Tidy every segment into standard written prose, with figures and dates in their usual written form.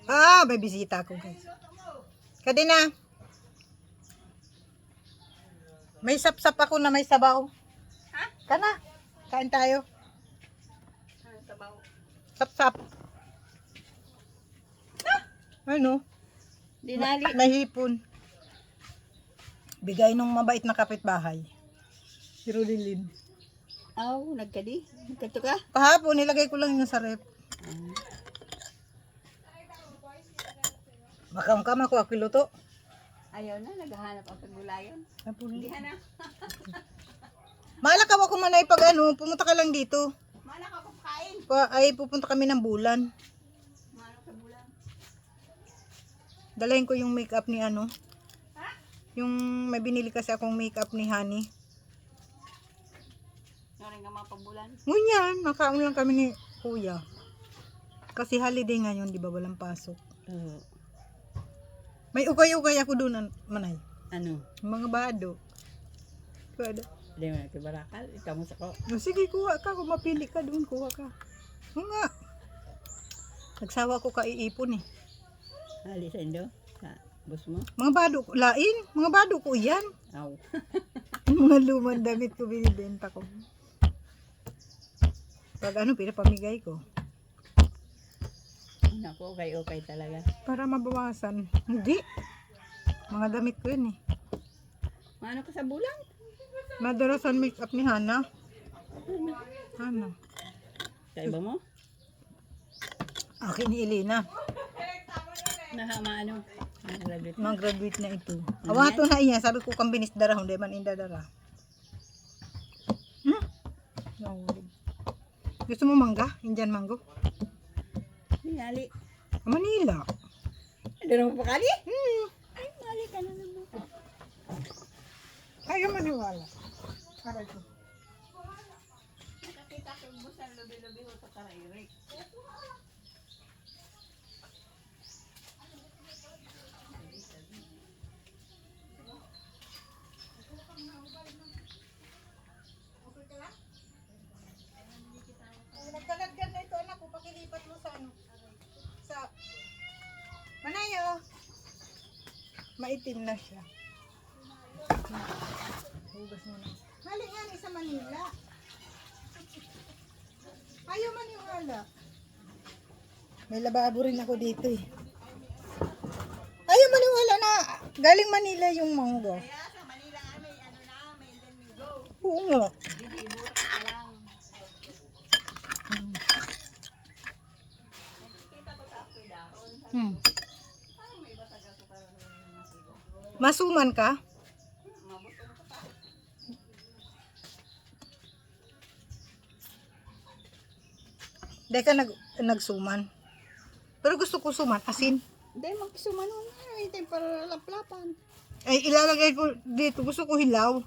Ah, may bisita ako guys. Kadina. May sapsap ako na may sabaw. Ha? Kana. Kain tayo. Sabaw. Sapsap. Ano? Dinali. Nahipon. Bigay nung mabait na kapitbahay. Si Rodilin. Aw, nagkadi. Nagkato ka? Kahapon, nilagay ko lang yun sa rep. Makam-kam ako luto. Ayaw na, naghahanap ang paggulayan. Hindi na. Malakaw ako manay pag ano, pumunta ka lang dito. Mana ka kumakain. Ay, pupunta kami ng Bulan. Mana sa bulan. Dalahin ko yung makeup ni ano. Ha? Yung may binili kasi akong makeup ni Honey. Naring nga mapagbulan. Ngunyan, nakaon lang kami ni Kuya. Kasi holiday ngayon, di ba, walang pasok. May ukay-ukay ako doon, manay. Ano? Mga bado. Bado. Hindi mo nagtibarakal. Ikaw mo sa ko. Oh, sige, kuha ka. Kung mapili ka doon, kuha ka. Oo nga. Nagsawa ko kaiipon eh. Hali sa indo? Sa bus mo? Mga bado ko, lain. Mga bado ko yan. Aw. Mga lumang damit ko binibenta ko. Pag ano, pinapamigay ko. Naku, okay talaga. Para mabawasan. Hindi. Mga damit ko yun eh. Ano ka sa bulan? Madarasan makeup ni Hana. Hana. Sa iba mo? Akin ni Elena. Nahama ano? Graduate. Mag-graduate na ito. Awato na iya. Sabi ko kang binis dara. Hindi man indadara. Nahulog. Gusto mo mangga? Indian mango? Hingali. Manila. Ano naman pakali? Ay, mali ka na naman. Ayaw maniwala. Aray ko. Nakakita ko yung busan lubi-lubi ko ito karairik. Nagkalagyan na ito anak ko. Pakilipat mo sa ano. Sa Manayo. Maitim na siya. Hugas mo na. Hali nga ni sa Manila. Ayaw maniwala. May lababo rin ako dito eh. Ayaw maniwala na galing Manila yung mango. Kaya sa Manila nga may ano na, may Indian Mingo. Oo nga. Hindi, burak ka lang. Kita ko sa apoy dahon. Parang may batag ako karoon ng masigo. Masuman ka? Mabuto ko pa. Hindi ka nagsuman. Pero gusto ko suman. Asin. Hindi, magsumanon na. Hindi, para laplapan. Ay, ilalagay ko dito. Gusto ko hilaw.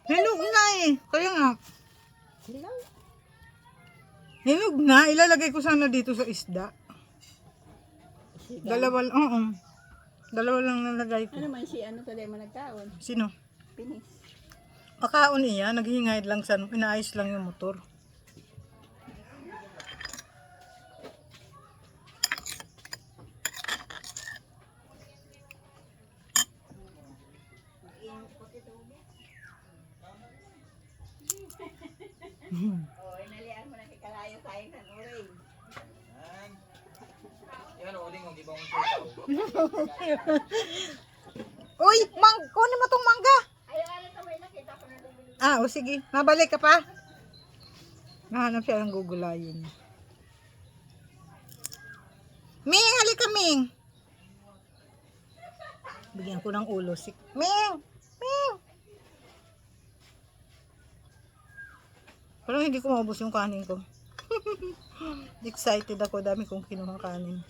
Hinog na eh. Kaya nga. Hilaw. Hinog na. Ilalagay ko sana dito sa isda. Dalawa lang. Oo. Dalawa lang nalagay ko. Ano man si ano taday mo nagkaon? Sino? Pinis. Makaon iya. Naghihingayad lang sa inaayos lang yung motor. Oh, inalian mo na kay kalayo sayang sa uray. Yan, uling kung di ba kong sultaw. Uy! Kunin mo tong mangga! Ayaw ano to, may nakita ko na lumili. Ah, o sige. Mabalik ka pa. Nahanap siya ng gugulayin. Ming, halika Ming. Bigyan ko ng ulo. Ming! Ming! Parang hindi ko maubos yung kanin ko. Excited ako. Dami kong kinuha kanin.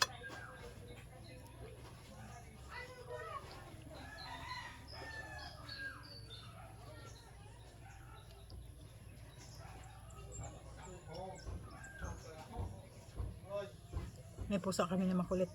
May pusa kami na makulit.